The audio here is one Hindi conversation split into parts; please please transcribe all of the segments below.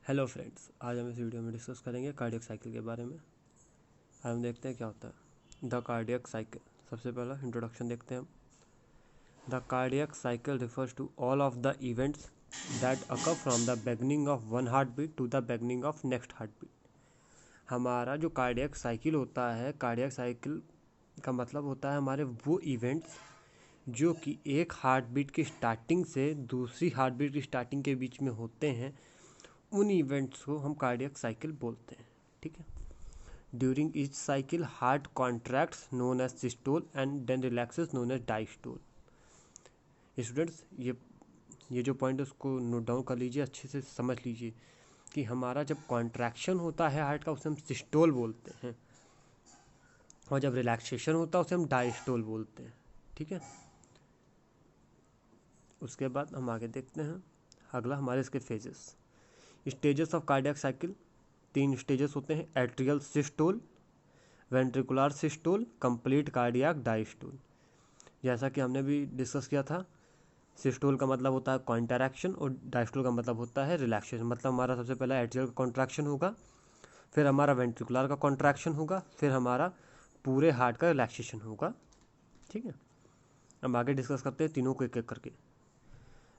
हेलो फ्रेंड्स, आज हम इस वीडियो में डिस्कस करेंगे कार्डियक साइकिल के बारे में। आज हम देखते हैं क्या होता है द कार्डियक साइकिल। सबसे पहला इंट्रोडक्शन देखते हैं हम। The cardiac cycle refers to all of the events that occur from the beginning of one heart beat to the beginning of next heart beat. हमारा जो कार्डियक साइकिल होता है, कार्डियक साइकिल का मतलब होता है हमारे वो इवेंट्स जो कि एक हार्ट बीट की स्टार्टिंग से दूसरी हार्ट बीट की स्टार्टिंग के बीच में होते हैं। उन इवेंट्स को हम कार्डियक साइकिल बोलते हैं। ठीक है। During each cycle heart contracts known as systole and then relaxes known as diastole. Students, ये जो पॉइंट है उसको नोट डाउन कर लीजिए, अच्छे से समझ लीजिए कि हमारा जब कॉन्ट्रैक्शन होता है हार्ट का उसे हम सिस्टोल बोलते हैं, और जब रिलैक्सेशन होता है उसे हम डायस्टोल बोलते हैं। ठीक है। उसके बाद हम आगे देखते हैं अगला हमारे इसके phases. Stages of cardiac cycle, 3 stages होते हैं: atrial systole, ventricular systole, complete cardiac diastole. जैसा कि हमने भी डिस्कस किया था, सिस्टोल का मतलब होता है कॉन्ट्रैक्शन और डायस्टोल का मतलब होता है रिलैक्सेशन। मतलब हमारा सबसे पहला एट्रियल का कॉन्ट्रैक्शन होगा, फिर हमारा वेंट्रिकुलर का कॉन्ट्रैक्शन होगा, फिर हमारा पूरे हार्ट का रिलैक्सेशन होगा। ठीक है। अब आगे डिस्कस करते हैं तीनों को एक एक करके।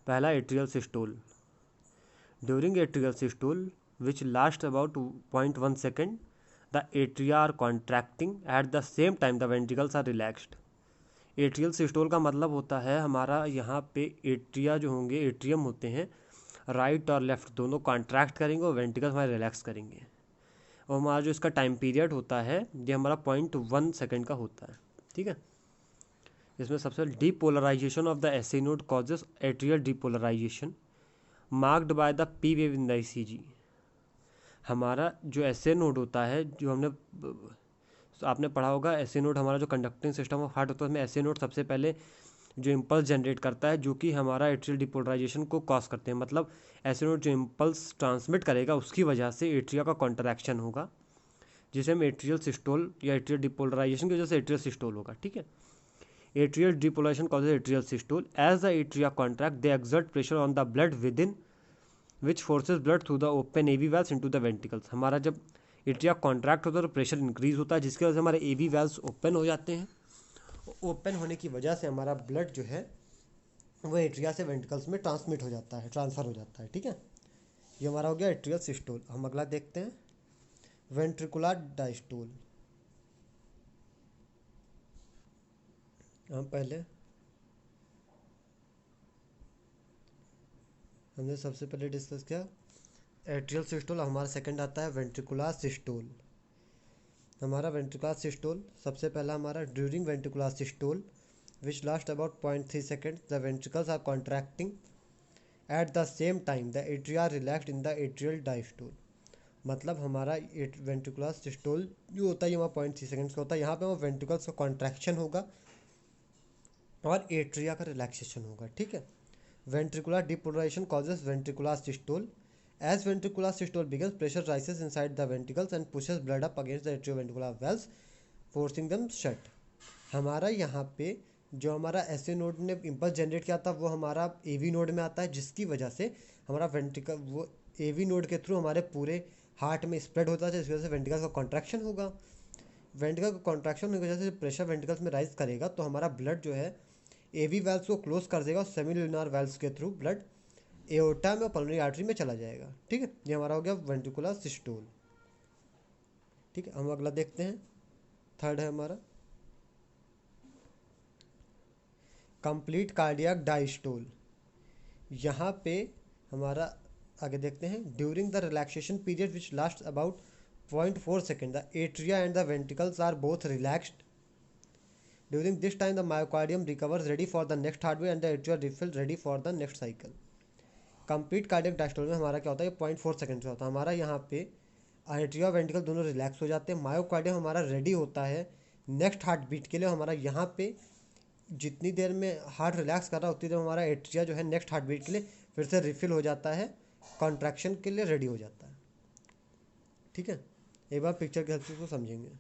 पहला atrial systole. During atrial systole which last about 0.1 second the atria are contracting at the same time the ventricles are relaxed। Atrial systole का मतलब होता है हमारा यहाँ पे एट्रिया जो होंगे, एट्रियम होते हैं, राइट और लेफ्ट दोनों कॉन्ट्रैक्ट करेंगे और वेंट्रिकल्स हमारे रिलैक्स करेंगे। और हमारा जो इसका टाइम पीरियड होता है ये हमारा 0.1 सेकेंड का होता है। ठीक है। इसमें सबसे depolarization of the AC node causes atrial depolarization marked by the P wave in the ECG. हमारा जो एसए नोड होता है, जो हमने आपने पढ़ा होगा, एसए नोड हमारा जो कंडक्टिंग सिस्टम ऑफ हार्ट होता है उसमें एसए नोड सबसे पहले जो इम्पल्स जनरेट करता है, जो कि हमारा एट्रियल डिपोलराइजेशन को कॉज करते हैं। मतलब एसए नोड जो इम्पल्स ट्रांसमिट करेगा उसकी वजह से एट्रिया का कॉन्ट्रैक्शन होगा, जिसे हम एट्रियल सिस्टोल या एट्रियल डिपोलराइजेशन की वजह से एट्रियल सिस्टोल होगा। ठीक है। Atrial depolarization causes atrial systole as the atria contract they exert pressure on the blood within which forces blood through the open AV valves into the ventricles. हमारा जब एट्रिया कॉन्ट्रैक्ट होता है तो प्रेशर इंक्रीज होता है, जिसकी वजह से हमारे एवी वेल्स ओपन हो जाते हैं। ओपन होने की वजह से हमारा ब्लड जो है वो एट्रिया से वेंट्रिकल्स में ट्रांसमिट हो जाता है, ट्रांसफ़र हो जाता है। ठीक है। ये हमारा हो गया एट्रियल सिस्टोल। हम अगला देखते हैं वेंट्रिकुलर डायस्टोल। हम पहले हमने सबसे पहले डिस्कस किया एट्रियल सिस्टोल, हमारा सेकंड आता है वेंट्रिकुलर सिस्टोल। हमारा वेंट्रिकुलर सिस्टोल सबसे पहला हमारा during ventricular systole which last about 0.3 second the ventricles are contracting at the same time the atria relaxed in the atrial diastole. मतलब हमारा वेंट्रिकुलर सिस्टोल जो होता है ये वहाँ 0.3 सेकेंड्स का होता है। यहाँ पे वहाँ वेंट्रिकल्स का कॉन्ट्रैक्शन होगा और एट्रिया का रिलैक्सेशन होगा। ठीक है। Ventricular depolarization causes ventricular systole. As ventricular systole begins, pressure rises inside the ventricles and pushes blood up against the atrioventricular valves, forcing them shut। हमारा यहाँ पे जो हमारा एसए नोड ने इम्पल्स जनरेट किया था वो हमारा एवी नोड में आता है, जिसकी वजह से हमारा वेंट्रिकल वो एवी नोड के थ्रू हमारे पूरे हार्ट में स्प्रेड होता है, जिसकी वजह से वेंट्रिकल का कॉन्ट्रैक्शन होगा। वेंट्रिकल का कॉन्ट्रैक्शन होने की वजह से प्रेशर वेंट्रिकल्स में राइज करेगा तो हमारा ब्लड जो है एवी वेल्व्स को क्लोज कर देगा और सेमिलुनर वेल्व्स के थ्रू ब्लड एओर्टा में और पल्मोनरी आर्टरी में चला जाएगा। ठीक है। ये हमारा हो गया वेंट्रिकुलर सिस्टोल। ठीक है। हम अगला देखते हैं, थर्ड है हमारा कंप्लीट कार्डियक डायस्टोल। यहाँ पे हमारा आगे देखते हैं during the relaxation period which last about 0.4 second the atria and the ventricles are both relaxed. During this time the myocardium recovers ready for the next heartbeat and the atria refill ready for the next cycle. Complete cardiac diastole में हमारा क्या होता है, 0.4 सेकेंड का होता है। हमारा यहाँ पे एट्रिया वेंट्रिकल दोनों रिलैक्स हो जाते हैं, मायोकार्डियम हमारा रेडी होता है नेक्स्ट हार्ट बीट के लिए। हमारा यहाँ पे जितनी देर में हार्ट रिलैक्स कर रहा है उतनी देर हमारा एट्रिया जो है नेक्स्ट हार्ट बीट के लिए फिर से रिफिल हो जाता है, कॉन्ट्रैक्शन के लिए रेडी हो जाता है। ठीक है। एक बार पिक्चर के हेल्प से इसको समझेंगे।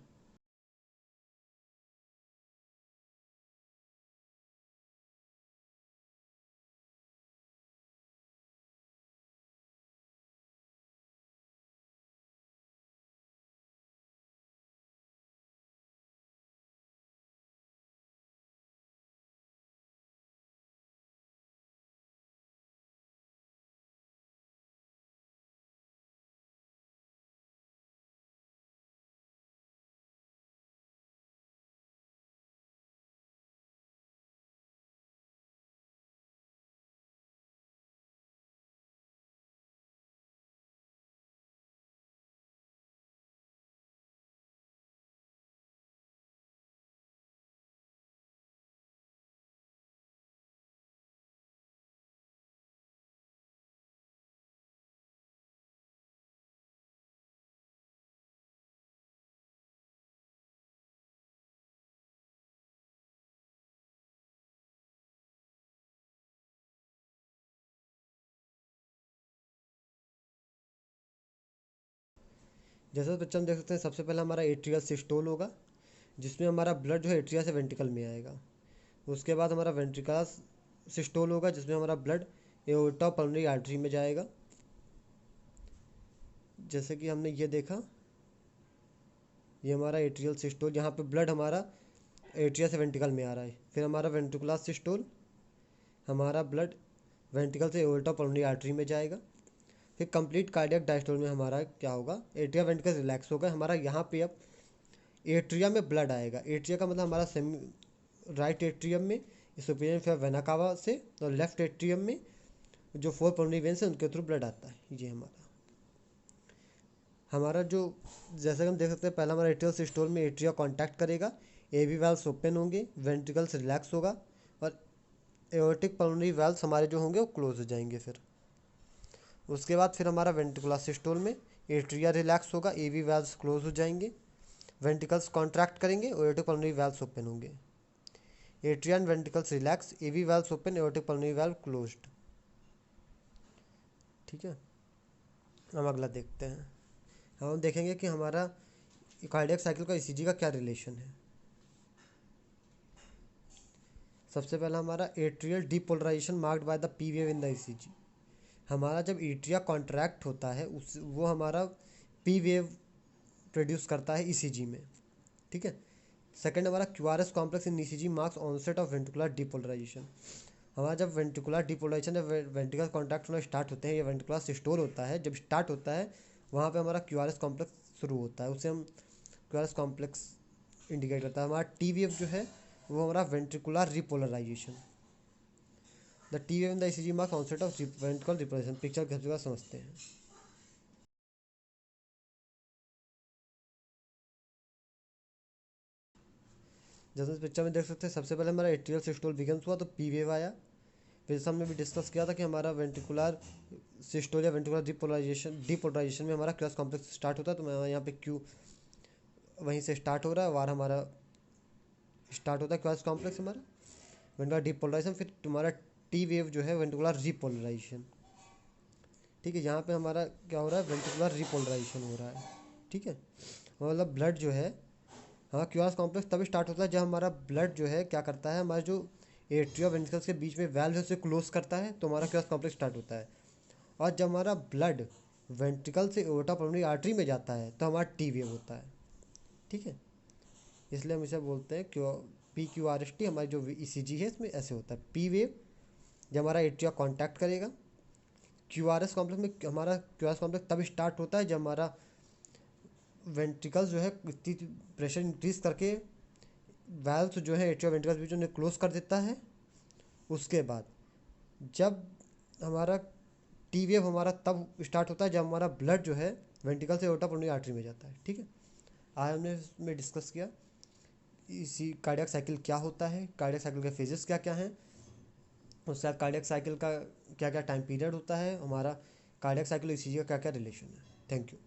जैसे बच्चे हम देख सकते हैं, सबसे पहले हमारा एट्रियल सिस्टोल होगा, जिसमें हमारा ब्लड जो है एट्रिया से वेंट्रिकल में आएगा। उसके बाद हमारा वेंट्रिकुलर सिस्टोल होगा, जिसमें हमारा ब्लड एओर्टा पल्मोनरी आर्टरी में जाएगा। जैसे कि हमने ये देखा, ये हमारा एट्रियल सिस्टोल, यहाँ पे ब्लड हमारा एट्रिया से वेंट्रिकल में आ रहा है। फिर हमारा वेंट्रिकुलर सिस्टोल, हमारा ब्लड वेंट्रिकल से एओर्टा पल्मोनरी आर्टरी में जाएगा। फिर कंप्लीट कार्डियक डायस्टोल में हमारा क्या होगा, एट्रिया वेंट्रिकल रिलैक्स होगा, हमारा यहाँ पे अब एट्रिया में ब्लड आएगा। एट्रिया का मतलब हमारा सेमी राइट एट्रियम में सुपीरियर वेना कावा से, और लेफ्ट एट्रियम में जो 4 पल्मोनरी वेन्स हैं उनके थ्रू ब्लड आता है। ये हमारा जो, जैसे हम देख सकते हैं, पहला हमारा एट्रियल सिस्टोल में एट्रिया कांटेक्ट करेगा, एवी वाल्व्स ओपन होंगे, वेंट्रिकल्स रिलैक्स होगा, और एओर्टिक पल्मोनरी वाल्व्स हमारे जो होंगे वो क्लोज हो जाएंगे। फिर उसके बाद फिर हमारा वेंट्रिकुलर सिस्टोल में एट्रिया रिलैक्स होगा, एवी वाल्व्स क्लोज हो जाएंगे, वेंट्रिकल्स कॉन्ट्रैक्ट करेंगे, एओर्टिक पल्मोनरी वाल्व्स ओपन होंगे। Atria and ventricles relax, AV valves open, aortic pulmonary valve closed. ठीक है, हम अगला देखते हैं। हम देखेंगे कि हमारा कार्डियक साइकिल का ईसीजी का क्या रिलेशन है। सबसे पहला हमारा atrial depolarization marked by the P wave in the ECG. हमारा जब एट्रिया कॉन्ट्रैक्ट होता है उस वो हमारा पी वेव प्रोड्यूस करता है ईसीजी में। ठीक है। सेकंड हमारा QRS complex in ECG marks onset of ventricular depolarization. हमारा जब वेंट्रिकुलर डीपोलराइजेशन, जब वेंट्रिकल कॉन्ट्रैक्ट होना स्टार्ट होते हैं, या वेंट्रिकुलर सिस्टोल होता है जब स्टार्ट होता है, वहाँ पे हमारा क्यूआरएस कॉम्प्लेक्स शुरू होता है, उसे हम क्यूआरएस कॉम्प्लेक्स इंडिकेट करता है। हमारा टी वेव जो है वो हमारा ventricular repolarization. The T wave in the ECG marks onset of ventricular repolarization. Picture कैसे समझते हैं। जैसे इस पिक्चर में देख सकते हैं, सबसे पहले हमारा एट्रियल सिस्टोल बिगन्स हुआ तो पी वेव आया। फिर हमने भी डिस्कस किया था कि हमारा वेंट्रिकुलर सिस्टोल या वेंट्रिकुलर डीपोलराइजेशन में हमारा क्यूआरएस कॉम्प्लेक्स स्टार्ट होता है, तो मैं यहाँ पे क्यू वहीं से स्टार्ट हो रहा है, वार हमारा स्टार्ट होता है क्यूआरएस कॉम्प्लेक्स हमारा वेंट्रिकुलर डीपोलराइजेशन। फिर तुम्हारा टी वेव जो है वेंट्रिकुलर रिपोलराइजेशन। ठीक है, यहाँ पे हमारा क्या हो रहा है, वेंट्रिकुलर रिपोलराइजेशन हो रहा है। ठीक है, मतलब ब्लड जो है, हाँ क्यूआरएस कॉम्प्लेक्स तभी स्टार्ट होता है जब हमारा ब्लड जो है क्या करता है, हमारा जो एट्रिया वेंट्रिकल्स के बीच में वैल्व है उसे क्लोज करता है, तो हमारा क्यूआरएस कॉम्प्लेक्स स्टार्ट होता है। और जब हमारा ब्लड वेंट्रिकल से एओर्टा पल्मोनरी आर्टरी में जाता है तो हमारा टी वेव होता है। ठीक है, इसलिए हम इसे बोलते हैं P Q R S T. हमारी जो ईसीजी है इसमें ऐसे होता है, पी वेव जब हमारा एट्रिया कॉन्टैक्ट करेगा, क्यूआरएस कॉम्प्लेक्स में हमारा क्यूआरएस कॉम्प्लेक्स तब स्टार्ट होता है जब हमारा वेंट्रिकल्स जो है इतनी प्रेशर इंक्रीज करके वैल्व्स जो है एट्रिया वेंट्रिकल्स बीच उन्हें क्लोज कर देता है। उसके बाद जब हमारा टी वेव हमारा तब स्टार्ट होता है जब हमारा ब्लड जो है वेंट्रिकल से एओर्टा पल्मोनरी आर्टरी में जाता है। ठीक है, आज हमने इसमें डिस्कस किया इसी कार्डियक साइकिल क्या होता है, कार्डियक साइकिल के फेजेस क्या क्या हैं, उसके बाद कार्डियक साइकिल का क्या क्या टाइम पीरियड होता है, हमारा कार्डियक साइकिल ईसीजी का क्या क्या रिलेशन है। Thank you.